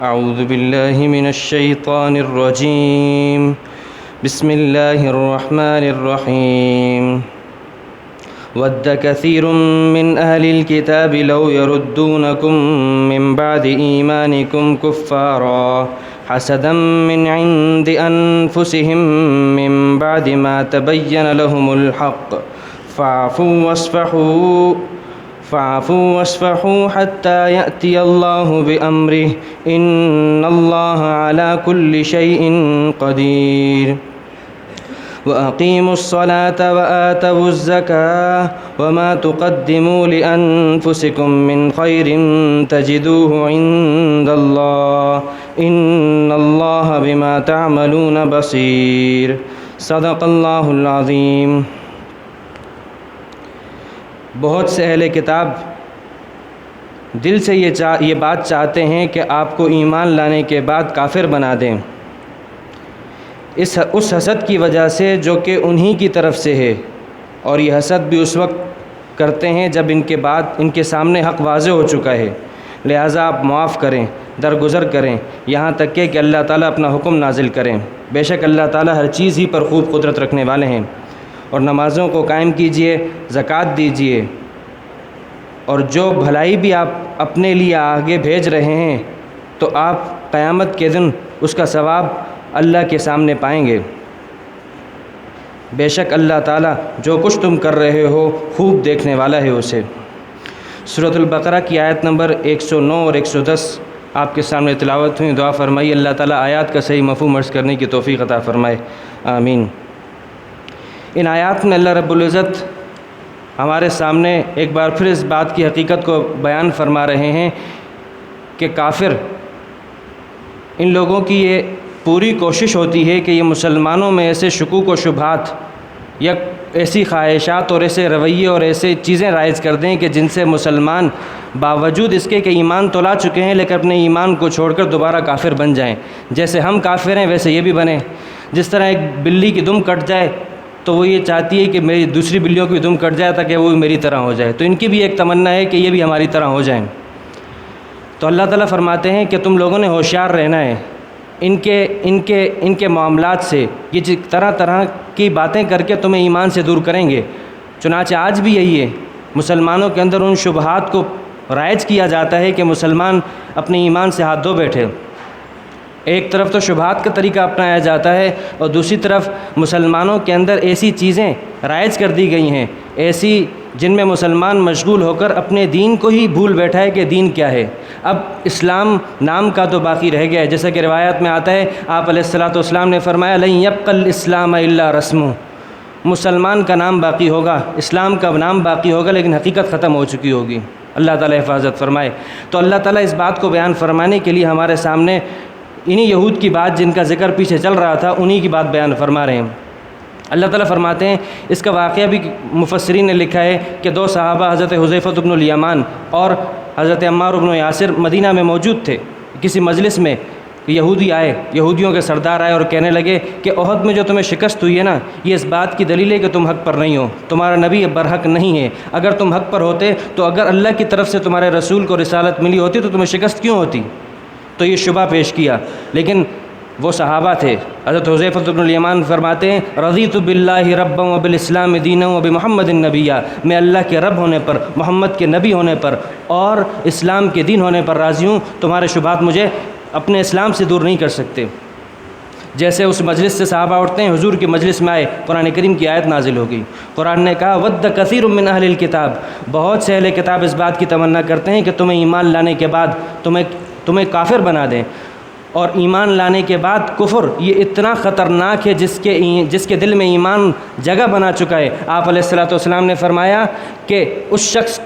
أعوذ بالله من الشيطان الرجيم. بسم الله الرحمن الرحيم. ود كثير من أهل الكتاب لو يردونكم من بعد إيمانكم كفارا حسدا من عند أنفسهم من بعد ما تبين لهم الحق فاعفوا واصفحوا حتى يأتي الله بأمره إن الله على كل شيء قدير. وأقيموا الصلاة وآتوا الزكاة وما تقدموا لأنفسكم من خير تجدوه عند الله إن الله بما تعملون بصير. صدق اللہ العظیم. بہت سے اہل کتاب دل سے یہ بات چاہتے ہیں کہ آپ کو ایمان لانے کے بعد کافر بنا دیں، اس حسد کی وجہ سے جو کہ انہی کی طرف سے ہے، اور یہ حسد بھی اس وقت کرتے ہیں جب ان کے سامنے حق واضح ہو چکا ہے. لہٰذا آپ معاف کریں، درگزر کریں، یہاں تک کہ اللہ تعالیٰ اپنا حکم نازل کریں. بے شک اللہ تعالیٰ ہر چیز ہی پر خوب قدرت رکھنے والے ہیں. اور نمازوں کو قائم کیجئے، زکوٰۃ دیجئے، اور جو بھلائی بھی آپ اپنے لیے آگے بھیج رہے ہیں تو آپ قیامت کے دن اس کا ثواب اللہ کے سامنے پائیں گے. بے شک اللہ تعالیٰ جو کچھ تم کر رہے ہو خوب دیکھنے والا ہے اسے. سورۃ البقرہ کی آیت نمبر 109 اور 110 آپ کے سامنے تلاوت ہوئی. دعا فرمائی اللہ تعالیٰ آیات کا صحیح مفہوم عرض کرنے کی توفیق عطا فرمائے، آمین. ان آیات میں اللہ رب العزت ہمارے سامنے ایک بار پھر اس بات کی حقیقت کو بیان فرما رہے ہیں کہ کافر، ان لوگوں کی یہ پوری کوشش ہوتی ہے کہ یہ مسلمانوں میں ایسے شکوک و شبہات یا ایسی خواہشات اور ایسے رویے اور ایسے چیزیں رائج کر دیں کہ جن سے مسلمان باوجود اس کے کہ ایمان تو لا چکے ہیں لیکن اپنے ایمان کو چھوڑ کر دوبارہ کافر بن جائیں. جیسے ہم کافر ہیں ویسے یہ بھی بنیں. جس طرح ایک بلی کی دم کٹ جائے تو وہ یہ چاہتی ہے کہ میری دوسری بلیوں کی بھی دم کٹ جائے تاکہ وہ بھی میری طرح ہو جائے. تو ان کی بھی ایک تمنا ہے کہ یہ بھی ہماری طرح ہو جائیں. تو اللہ تعالیٰ فرماتے ہیں کہ تم لوگوں نے ہوشیار رہنا ہے ان کے معاملات سے. یہ طرح طرح کی باتیں کر کے تمہیں ایمان سے دور کریں گے. چنانچہ آج بھی یہی ہے، مسلمانوں کے اندر ان شبہات کو رائج کیا جاتا ہے کہ مسلمان اپنے ایمان سے ہاتھ دھو بیٹھے. ایک طرف تو شبہات کا طریقہ اپنایا جاتا ہے اور دوسری طرف مسلمانوں کے اندر ایسی چیزیں رائج کر دی گئی ہیں، ایسی جن میں مسلمان مشغول ہو کر اپنے دین کو ہی بھول بیٹھا ہے کہ دین کیا ہے. اب اسلام نام کا تو باقی رہ گیا ہے، جیسا کہ روایات میں آتا ہے آپ علیہ الصلاۃ والسلام نے فرمایا لن یبق الاسلام الا رسمہ. مسلمان کا نام باقی ہوگا، اسلام کا نام باقی ہوگا، لیکن حقیقت ختم ہو چکی ہوگی. اللہ تعالیٰ حفاظت فرمائے. تو اللہ تعالیٰ اس بات کو بیان فرمانے کے لیے ہمارے سامنے انہی یہود کی بات جن کا ذکر پیچھے چل رہا تھا انہی کی بات بیان فرما رہے ہیں. اللہ تعالیٰ فرماتے ہیں، اس کا واقعہ بھی مفسرین نے لکھا ہے کہ دو صحابہ حضرت حذیفہ بن الیمان اور حضرت عمار بن یاسر مدینہ میں موجود تھے. کسی مجلس میں یہودی آئے، یہودیوں کے سردار آئے اور کہنے لگے کہ احد میں جو تمہیں شکست ہوئی ہے نا، یہ اس بات کی دلیل ہے کہ تم حق پر نہیں ہو، تمہارا نبی برحق نہیں ہے. اگر تم حق پر ہوتے تو اگر اللہ کی طرف سے تمہارے رسول کو رسالت ملی ہوتی تو تمہیں شکست کیوں ہوتی؟ تو یہ شبہ پیش کیا. لیکن وہ صحابہ تھے. حضرت حذیفہ بن الیمان فرماتے ہیں رضیت باللہ ربا وبالاسلام دینا وبمحمد نبیہ. میں اللہ کے رب ہونے پر، محمد کے نبی ہونے پر اور اسلام کے دین ہونے پر راضی ہوں. تمہارے شبہات مجھے اپنے اسلام سے دور نہیں کر سکتے. جیسے اس مجلس سے صحابہ اٹھتے ہیں، حضور کی مجلس میں آئے، قرآن کریم کی آیت نازل ہو گئی. قرآن نے کہا ود کثیر من اہل الکتاب. بہت سے اہل کتاب اس بات کی تمنا کرتے ہیں کہ تمہیں ایمان لانے کے بعد تمہیں کافر بنا دیں. اور ایمان لانے کے بعد کفر یہ اتنا خطرناک ہے جس کے دل میں ایمان جگہ بنا چکا ہے. آپ علیہ الصلاۃ والسلام نے فرمایا کہ اس شخص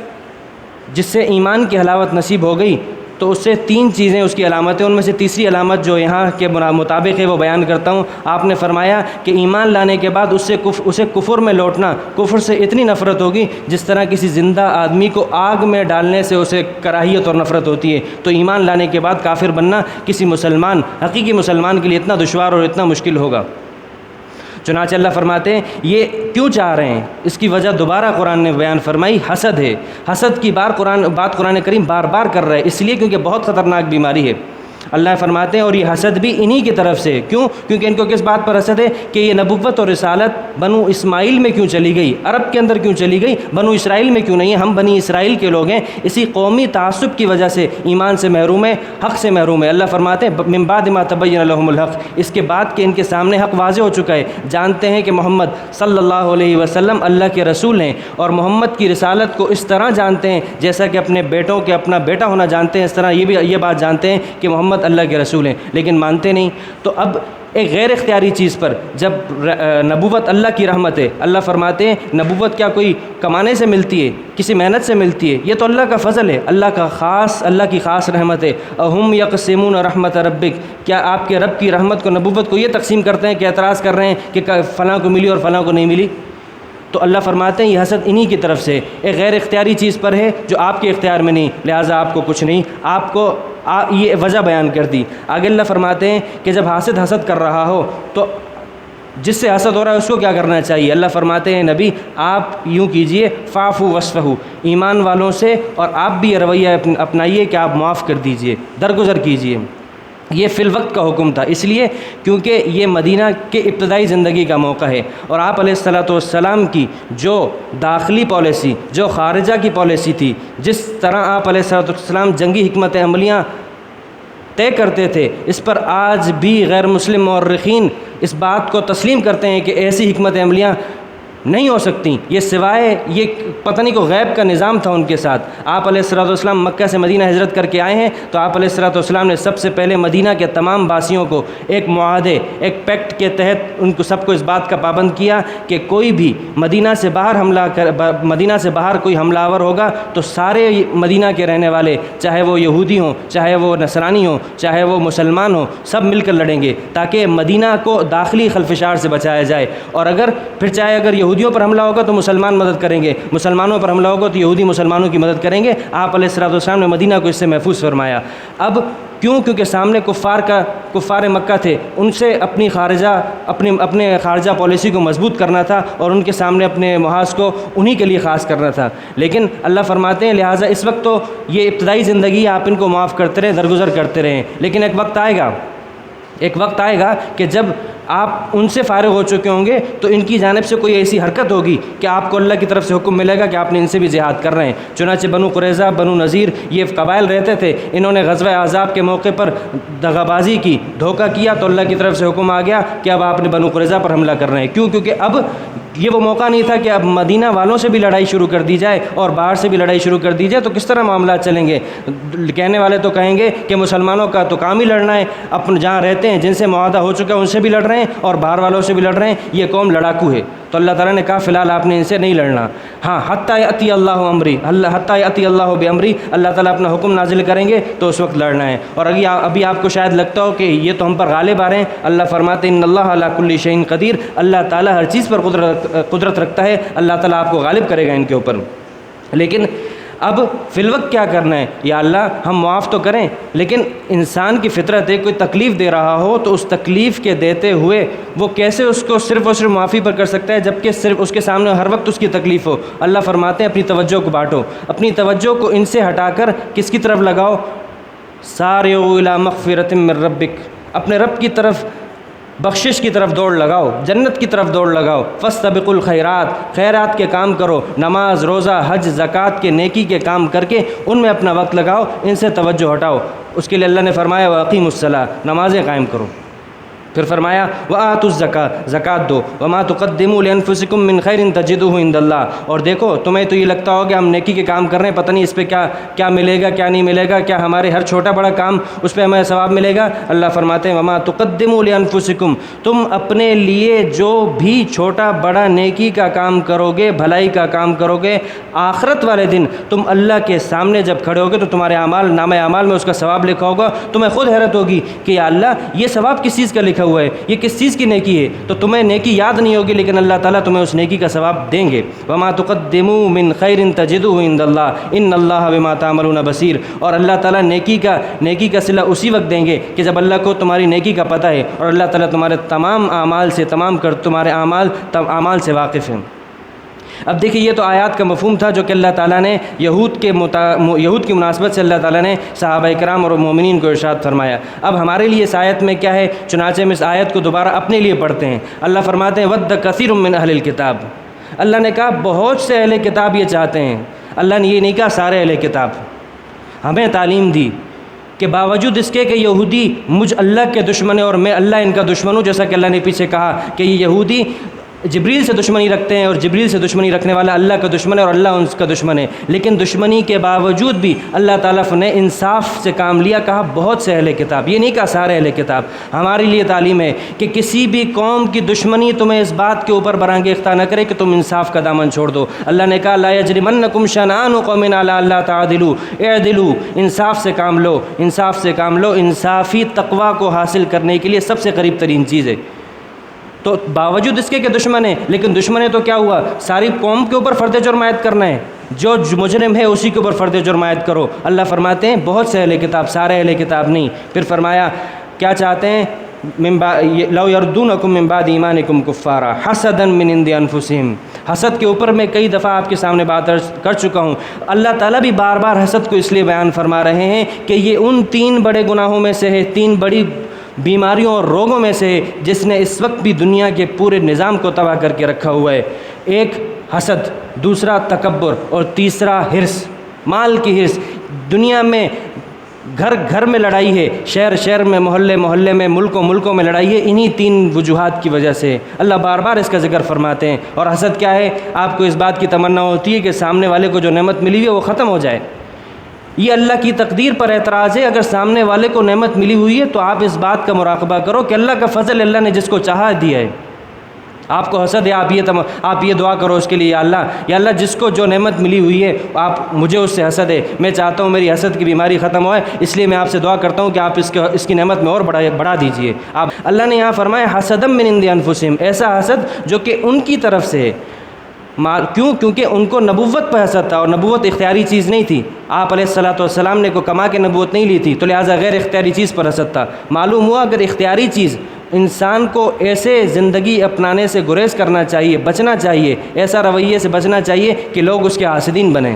جس سے ایمان کی حلاوت نصیب ہو گئی تو اس سے 3 چیزیں اس کی علامتیں، ان میں سے تیسری علامت جو یہاں کے مطابق ہے وہ بیان کرتا ہوں. آپ نے فرمایا کہ ایمان لانے کے بعد اسے کفر میں لوٹنا، کفر سے اتنی نفرت ہوگی جس طرح کسی زندہ آدمی کو آگ میں ڈالنے سے اسے کراہیت اور نفرت ہوتی ہے. تو ایمان لانے کے بعد کافر بننا کسی مسلمان، حقیقی مسلمان کے لیے اتنا دشوار اور اتنا مشکل ہوگا. چنانچہ اللہ فرماتے ہیں یہ کیوں چاہ رہے ہیں، اس کی وجہ دوبارہ قرآن نے بیان فرمائی، حسد ہے. حسد کی بات قرآن کریم بار بار کر رہا ہے، اس لیے کیونکہ بہت خطرناک بیماری ہے. اللہ فرماتے ہیں اور یہ حسد بھی انہی کی طرف سے، کیوں؟ کیونکہ ان کو کس بات پر حسد ہے کہ یہ نبوت اور رسالت بنو اسماعیل میں کیوں چلی گئی، عرب کے اندر کیوں چلی گئی، بنو اسرائیل میں کیوں نہیں ہے؟ ہم بنی اسرائیل کے لوگ ہیں، اسی قومی تعصب کی وجہ سے ایمان سے محروم ہے، حق سے محروم ہے۔ اللہ فرماتے ہیں من بعد ما تبین لهم الحق، اس کے بعد کہ ان کے سامنے حق واضح ہو چکا ہے، جانتے ہیں کہ محمد صلی اللہ علیہ وسلم اللہ کے رسول ہیں، اور محمد کی رسالت کو اس طرح جانتے ہیں جیسا کہ اپنے بیٹوں کے اپنا بیٹا ہونا جانتے ہیں، اس طرح یہ بات جانتے ہیں کہ محمد اللہ کے رسول ہیں، لیکن مانتے نہیں۔ تو اب ایک غیر اختیاری چیز پر جب نبوت اللہ کی رحمت ہے، اللہ فرماتے ہیں نبوت کیا کوئی کمانے سے ملتی ہے، کسی محنت سے ملتی ہے؟ یہ تو اللہ کا فضل ہے، اللہ کی خاص رحمت ہے۔ اہم یقسمون رحمت ربک، کیا آپ کے رب کی رحمت کو، نبوت کو یہ تقسیم کرتے ہیں کہ اعتراض کر رہے ہیں کہ فلاں کو ملی اور فلاں کو نہیں ملی؟ تو اللہ فرماتے ہیں یہ حسد انہی کی طرف سے ایک غیر اختیاری چیز پر ہے جو آپ کے اختیار میں نہیں، لہٰذا آپ کو کچھ نہیں، آپ کو یہ وجہ بیان کر دی۔ آگے اللہ فرماتے ہیں کہ جب حاسد حسد کر رہا ہو تو جس سے حسد ہو رہا ہے اس کو کیا کرنا چاہیے؟ اللہ فرماتے ہیں نبی آپ یوں کیجئے، فاعفو وصفحو، ایمان والوں سے اور آپ بھی یہ رویہ اپنائیے کہ آپ معاف کر دیجئے، درگزر کیجئے۔ یہ فی الوقت کا حکم تھا، اس لیے کیونکہ یہ مدینہ کے ابتدائی زندگی کا موقع ہے، اور آپ علیہ الصلاۃ والسلام کی جو داخلی پالیسی، جو خارجہ کی پالیسی تھی، جس طرح آپ علیہ الصلاۃ والسلام جنگی حکمت عملیاں طے کرتے تھے، اس پر آج بھی غیر مسلم مورخین اس بات کو تسلیم کرتے ہیں کہ ایسی حکمت عملیاں نہیں ہو سکتی، یہ سوائے یہ پتہ نہیں کو غیب کا نظام تھا ان کے ساتھ۔ آپ علیہ الصلوۃ والسلام مکہ سے مدینہ ہجرت کر کے آئے ہیں تو آپ علیہ الصلوۃ والسلام نے سب سے پہلے مدینہ کے تمام باسیوں کو ایک معاہدے، ایک پیکٹ کے تحت ان کو سب کو اس بات کا پابند کیا کہ کوئی بھی مدینہ سے باہر کوئی حملہ آور ہوگا تو سارے مدینہ کے رہنے والے، چاہے وہ یہودی ہوں، چاہے وہ نصرانی ہوں، چاہے وہ مسلمان ہوں، سب مل کر لڑیں گے تاکہ مدینہ کو داخلی خلفشار سے بچایا جائے۔ اور اگر یہودیوں پر حملہ ہوگا تو مسلمان مدد کریں گے، مسلمانوں پر حملہ ہوگا تو یہودی مسلمانوں کی مدد کریں گے۔ آپ علیہ الصلوۃ والسلام نے مدینہ کو اس سے محفوظ فرمایا۔ اب کیونکہ سامنے کفار مکہ تھے، ان سے اپنے خارجہ پالیسی کو مضبوط کرنا تھا اور ان کے سامنے اپنے محاذ کو انہی کے لیے خاص کرنا تھا۔ لیکن اللہ فرماتے ہیں لہٰذا اس وقت تو یہ ابتدائی زندگی آپ ان کو معاف کرتے رہیں، درگزر کرتے رہیں، لیکن ایک وقت آئے گا کہ جب آپ ان سے فارغ ہو چکے ہوں گے تو ان کی جانب سے کوئی ایسی حرکت ہوگی کہ آپ کو اللہ کی طرف سے حکم ملے گا کہ آپ نے ان سے بھی جہاد کر رہے ہیں۔ چنانچہ بنو قریظہ، بنو نذیر یہ قبائل رہتے تھے، انہوں نے غزوہ احزاب کے موقع پر دغا بازی کی، دھوکہ کیا، تو اللہ کی طرف سے حکم آ گیا کہ اب آپ نے بنو قریظہ پر حملہ کرنا ہے۔ کیوں؟ کیونکہ اب یہ وہ موقع نہیں تھا کہ اب مدینہ والوں سے بھی لڑائی شروع کر دی جائے اور باہر سے بھی لڑائی شروع کر دی جائے، تو کس طرح معاملات چلیں گے؟ کہنے والے تو کہیں گے کہ مسلمانوں کا تو کام ہی لڑنا ہے، اپنے جہاں رہتے ہیں، جن سے معاہدہ ہو چکا ہے ان سے بھی لڑ رہے ہیں اور باہر والوں سے بھی لڑ رہے ہیں، یہ قوم لڑاکو ہے۔ تو اللہ تعالیٰ نے کہا فی الحال آپ نے ان سے نہیں لڑنا، ہاں حتیٰ یأتی اللہ بامری، اللہ تعالیٰ اپنا حکم نازل کریں گے تو اس وقت لڑنا ہے۔ اور ابھی آپ کو شاید لگتا ہو کہ یہ تو ہم پر غالب آ رہے ہیں، اللہ فرماتے ہیں ان اللہ علی کل شیء قدیر، اللہ تعالیٰ ہر چیز پر قدرت رکھتا ہے، اللہ تعالیٰ آپ کو غالب کرے گا ان کے اوپر۔ لیکن اب فی الوقت کیا کرنا ہے؟ یا اللہ ہم معاف تو کریں، لیکن انسان کی فطرت ہے کوئی تکلیف دے رہا ہو تو اس تکلیف کے دیتے ہوئے وہ کیسے اس کو صرف اور صرف معافی پر کر سکتا ہے جبکہ صرف اس کے سامنے ہر وقت اس کی تکلیف ہو؟ اللہ فرماتے ہیں اپنی توجہ کو بانٹو، اپنی توجہ کو ان سے ہٹا کر کس کی طرف لگاؤ؟ سارعوا الی مغفرۃ من ربک، اپنے رب کی طرف، بخشش کی طرف دوڑ لگاؤ، جنت کی طرف دوڑ لگاؤ۔ فاستبقوا الخیرات، خیرات کے کام کرو، نماز، روزہ، حج، زکوٰۃ کے نیکی کے کام کر کے ان میں اپنا وقت لگاؤ، ان سے توجہ ہٹاؤ۔ اس کے لیے اللہ نے فرمایا وَأَقِیمُوا الصَّلَاةَ، نمازیں قائم کرو۔ پھر فرمایا وَآتُوا الزَّکَاةَ، زکوٰۃ دو۔ وَمَا تُقَدِّمُوا لِأَنفُسِکُم مِّن خَیْرٍ تَجِدُوهُ عِندَ اللَّهِ، اور دیکھو تمہیں تو یہ لگتا ہو کہ ہم نیکی کے کام کر رہے ہیں، پتہ نہیں اس پہ کیا ملے گا، کیا نہیں ملے گا، کیا ہمارے ہر چھوٹا بڑا کام اس پہ ہمیں ثواب ملے گا؟ اللہ فرماتے ہیں وَمَا تُقَدِّمُوا لِأَنفُسِکُم، تم اپنے لیے جو بھی چھوٹا بڑا نیکی کا کام کرو گے، بھلائی کا کام کرو گے، آخرت والے دن تم اللہ کے سامنے جب کھڑے ہوگے تو تمہارے نامہ اعمال میں اس کا ثواب لکھا ہوگا۔ تمہیں خود حیرت ہوگی کہ یا اللہ یہ ثواب کس چیز کا لکھا ہوا ہے، یہ کس چیز کی نیکی ہے؟ تو تمہیں نیکی یاد نہیں ہوگی لیکن اللہ تعالیٰ تمہیں اس نیکی کا ثواب دیں گے۔ وما تقدموا من خیر تجدوه عند اللہ ان اللہ بما تعملون بصیر، اور اللہ تعالیٰ نیکی کا صلہ اسی وقت دیں گے کہ جب اللہ کو تمہاری نیکی کا پتہ ہے اور اللہ تعالیٰ تمہارے تمام اعمال سے تمہارے اعمال سے واقف ہیں۔ اب دیکھیے یہ تو آیات کا مفہوم تھا جو کہ اللہ تعالیٰ نے یہود کی مناسبت سے اللہ تعالیٰ نے صحابہ کرام اور مومنین کو ارشاد فرمایا۔ اب ہمارے لیے اس آیت میں کیا ہے؟ چنانچہ ہم اس آیت کو دوبارہ اپنے لیے پڑھتے ہیں۔ اللہ فرماتے ہیں وَدَّ كَثِيرٌ مِّنْ أَهْلِ الْكِتَابِ، اللہ نے کہا بہت سے اہل کتاب یہ چاہتے ہیں۔ اللہ نے یہ نہیں کہا سارے اہل کتاب۔ ہمیں تعلیم دی کہ باوجود اس کے کہ یہودی مجھ اللہ کے دشمن ہیں اور میں اللہ ان کا دشمن ہوں، جیسا کہ اللہ نے پیچھے کہا کہ یہ یہودی جبریل سے دشمنی رکھتے ہیں اور جبریل سے دشمنی رکھنے والا اللہ کا دشمن ہے اور اللہ ان کا دشمن ہے، لیکن دشمنی کے باوجود بھی اللہ تعالیٰ نے انصاف سے کام لیا، کہا بہت سے اہل کتاب، یہ نہیں کہا سارے اہل کتاب۔ ہمارے لیے تعلیم ہے کہ کسی بھی قوم کی دشمنی تمہیں اس بات کے اوپر برانگیختہ نہ کرے کہ تم انصاف کا دامن چھوڑ دو۔ اللہ نے کہا لا یجرمنکم شنآن قوم علی الا تعدلوا اعدلوا، انصاف سے کام لو، انصاف سے کام لو۔ انصافی تقویٰ کو حاصل کرنے کے لیے سب سے قریب ترین چیز ہے۔ تو باوجود اس کے کہ دشمن ہے، لیکن دشمن ہے تو کیا ہوا؟ ساری قوم کے اوپر فرد جرم عائد کرنا ہے، جو مجرم ہے اسی کے اوپر فرد جرم عائد کرو۔ اللہ فرماتے ہیں بہت سے اہل کتاب، سارے اہل کتاب نہیں۔ پھر فرمایا کیا چاہتے ہیں؟ لو یردونکم من بعد ایمانکم کفارا حسدا من عند انفسہم، حسد کے اوپر میں کئی دفعہ آپ کے سامنے بات کر چکا ہوں۔ اللہ تعالیٰ بھی بار بار حسد کو اس لیے بیان فرما رہے ہیں کہ یہ ان 3 بڑے گناہوں میں سے ہے، 3 بڑی بیماریوں اور روگوں میں سے جس نے اس وقت بھی دنیا کے پورے نظام کو تباہ کر کے رکھا ہوا ہے۔ ایک حسد، دوسرا تکبر اور تیسرا حرص، مال کی حرص۔ دنیا میں گھر گھر میں لڑائی ہے، شہر شہر میں، محلے محلے میں، ملکوں میں لڑائی ہے، انہی 3 وجوہات کی وجہ سے اللہ بار بار اس کا ذکر فرماتے ہیں۔ اور حسد کیا ہے؟ آپ کو اس بات کی تمنا ہوتی ہے کہ سامنے والے کو جو نعمت ملی ہوئی ہے وہ ختم ہو جائے۔ یہ اللہ کی تقدیر پر اعتراض ہے۔ اگر سامنے والے کو نعمت ملی ہوئی ہے تو آپ اس بات کا مراقبہ کرو کہ اللہ کا فضل اللہ نے جس کو چاہا دیا ہے۔ آپ کو حسد ہے، آپ یہ دعا کرو اس کے لیے، یا اللہ جس کو جو نعمت ملی ہوئی ہے مجھے اس سے حسد ہے، میں چاہتا ہوں میری حسد کی بیماری ختم ہوئے، اس لیے میں آپ سے دعا کرتا ہوں کہ آپ اس کی نعمت میں اور بڑھا دیجئے۔ اللہ نے یہاں فرمایا حسدا من عند انفسہم، ایسا حسد جو کہ ان کی طرف سے ہے۔ کیوں؟ کیونکہ ان کو نبوت پہ حسد تھا، اور نبوت اختیاری چیز نہیں تھی۔ آپ علیہ الصلوۃ والسلام نے کوئی کما کے نبوت نہیں لی تھی، تو لہٰذا غیر اختیاری چیز پر حسد تھا۔ معلوم ہوا اگر اختیاری چیز، انسان کو ایسے زندگی اپنانے سے گریز کرنا چاہیے، بچنا چاہیے، ایسا رویے سے بچنا چاہیے کہ لوگ اس کے حاسدین بنیں،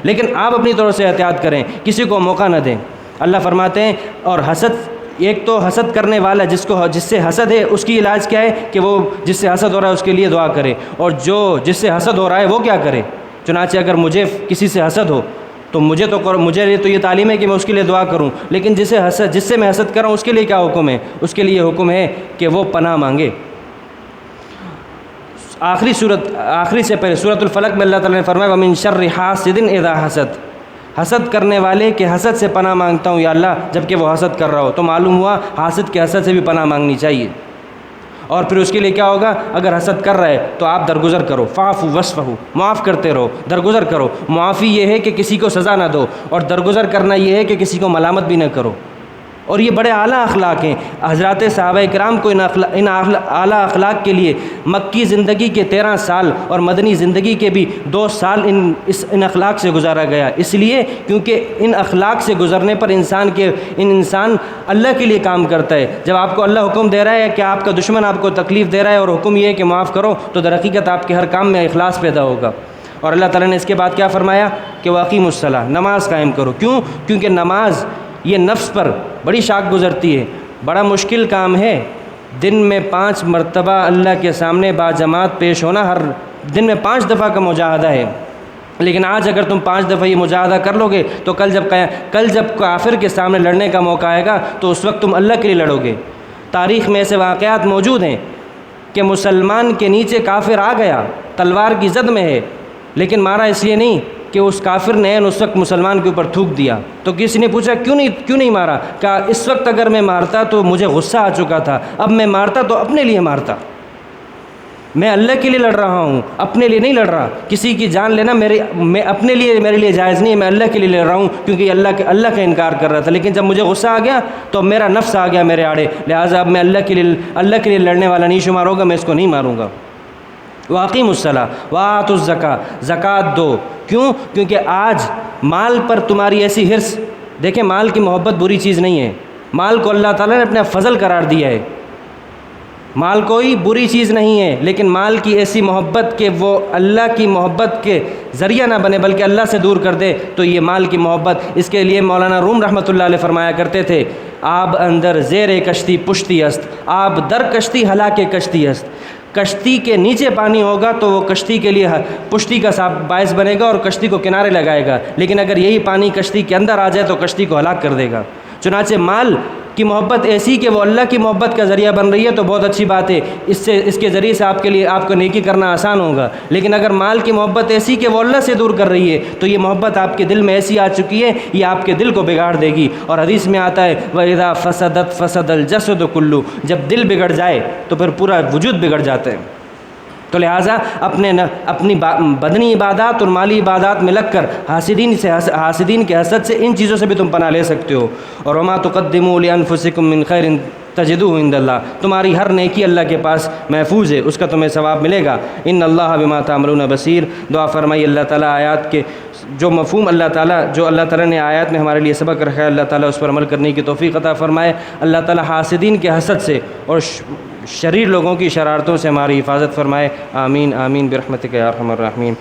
لیکن آپ اپنی طرف سے احتیاط کریں، کسی کو موقع نہ دیں۔ اللہ فرماتے ہیں اور حسد، ایک تو حسد کرنے والا جس سے حسد ہے اس کی علاج کیا ہے کہ وہ جس سے حسد ہو رہا ہے اس کے لیے دعا کرے، اور جس سے حسد ہو رہا ہے وہ کیا کرے۔ چنانچہ اگر مجھے کسی سے حسد ہو تو مجھے تو یہ تعلیم ہے کہ میں اس کے لیے دعا کروں، لیکن جس سے میں حسد کر رہا ہوں اس کے لیے کیا حکم ہے؟ اس کے لیے حکم ہے کہ وہ پناہ مانگے۔ آخری سے پہلے سورۃ الفلق میں اللہ تعالیٰ نے فرمایا وَمِن شَرِّ حَاسِدٍ إِذَا حَسَدَ، حسد کرنے والے کے حسد سے پناہ مانگتا ہوں یا اللہ جب کہ وہ حسد کر رہا ہو۔ تو معلوم ہوا حاسد کے حسد سے بھی پناہ مانگنی چاہیے۔ اور پھر اس کے لیے کیا ہوگا؟ اگر حسد کر رہا ہے تو آپ درگزر کرو، فاعفوا واصفحوا، معاف کرتے رہو، درگزر کرو۔ معافی یہ ہے کہ کسی کو سزا نہ دو، اور درگزر کرنا یہ ہے کہ کسی کو ملامت بھی نہ کرو۔ اور یہ بڑے اعلیٰ اخلاق ہیں۔ حضرات صحابہ کرام کو ان اعلیٰ اخلاق کے لیے مکی زندگی کے 13 سال اور مدنی زندگی کے بھی 2 سال ان اخلاق سے گزارا گیا، اس لیے کیونکہ ان اخلاق سے گزرنے پر انسان اللہ کے لیے کام کرتا ہے۔ جب آپ کو اللہ حکم دے رہا ہے کہ آپ کا دشمن آپ کو تکلیف دے رہا ہے اور حکم یہ ہے کہ معاف کرو، تو در حقیقت آپ کے ہر کام میں اخلاص پیدا ہوگا۔ اور اللہ تعالیٰ نے اس کے بعد کیا فرمایا کہ واقیموا الصلاۃ، نماز قائم کرو۔ کیوں؟ کیونکہ نماز یہ نفس پر بڑی شاک گزرتی ہے، بڑا مشکل کام ہے۔ دن میں 5 مرتبہ اللہ کے سامنے باجماعت پیش ہونا، ہر دن میں 5 دفعہ کا مجاہدہ ہے، لیکن آج اگر تم 5 دفعہ یہ مجاہدہ کر لو گے تو کل جب کافر کے سامنے لڑنے کا موقع آئے گا تو اس وقت تم اللہ کے لیے لڑو گے۔ تاریخ میں ایسے واقعات موجود ہیں کہ مسلمان کے نیچے کافر آ گیا، تلوار کی زد میں ہے، لیکن مارا اس لیے نہیں کہ اس کافر نے اس وقت مسلمان کے اوپر تھوک دیا۔ تو کسی نے پوچھا کیوں نہیں مارا؟ کہا اس وقت اگر میں مارتا تو مجھے غصہ آ چکا تھا، اب میں مارتا تو اپنے لیے مارتا، میں اللہ کے لیے لڑ رہا ہوں، اپنے لیے نہیں لڑ رہا۔ کسی کی جان لینا میرے لیے جائز نہیں ہے، میں اللہ کے لیے لڑ رہا ہوں کیونکہ اللہ کا انکار کر رہا تھا، لیکن جب مجھے غصہ آ گیا تو میرا نفس آ گیا میرے آڑے، لہٰذا اب میں اللہ کے لیے لڑنے والا نہیں شمار ہوگا، میں اس کو نہیں ماروں گا۔ واقیموا الصلاۃ وآتوا الزکاۃ، زکوٰۃ دو۔ کیوں؟ کیونکہ آج مال پر تمہاری ایسی حرص، دیکھیں مال کی محبت بری چیز نہیں ہے، مال کو اللہ تعالیٰ نے اپنا فضل قرار دیا ہے۔ مال کوئی بری چیز نہیں ہے، لیکن مال کی ایسی محبت کہ وہ اللہ کی محبت کے ذریعہ نہ بنے بلکہ اللہ سے دور کر دے، تو یہ مال کی محبت، اس کے لیے مولانا روم رحمۃ اللہ علیہ فرمایا کرتے تھے، آب اندر زیر کشتی پشتی است، آب در کشتی ہلاک کشتی است۔ کشتی کے نیچے پانی ہوگا تو وہ کشتی کے لیے پشتی کا باعث بنے گا اور کشتی کو کنارے لگائے گا، لیکن اگر یہی پانی کشتی کے اندر آ جائے تو کشتی کو ہلاک کر دے گا۔ چنانچہ مال کی محبت ایسی کہ وہ اللہ کی محبت کا ذریعہ بن رہی ہے تو بہت اچھی بات ہے، اس کے ذریعے سے آپ کے لیے آپ کو نیکی کرنا آسان ہوگا، لیکن اگر مال کی محبت ایسی کہ وہ اللہ سے دور کر رہی ہے تو یہ محبت آپ کے دل میں ایسی آ چکی ہے، یہ آپ کے دل کو بگاڑ دے گی۔ اور حدیث میں آتا ہے وَإِذَا فَسَدَتْ فَسَدَ الْجَسَدُ كُلُّهُ، جب دل بگڑ جائے تو پھر پورا وجود بگڑ جاتا ہے۔ تو لہٰذا اپنی بدنی عبادات اور مالی عبادات میں لگ کر حاسدین کے حسد سے ان چیزوں سے بھی تم پناہ لے سکتے ہو۔ اور وما تقدموا لانفسکم من خیر تجدوہ عند اللہ، تمہاری ہر نیکی اللہ کے پاس محفوظ ہے، اس کا تمہیں ثواب ملے گا۔ ان اللہ بما تعملون بصیر، دعا فرمائی اللہ تعالیٰ آیات کے جو مفہوم جو اللہ تعالیٰ نے آیات میں ہمارے لیے سبق رکھا ہے، اللہ تعالیٰ اس پر عمل کرنے کی توفیق عطا فرمائے۔ اللہ تعالیٰ حاسدین کے حسد سے اور شریر لوگوں کی شرارتوں سے ہماری حفاظت فرمائے۔ آمین آمین برحمتک یا ارحم الراحمین۔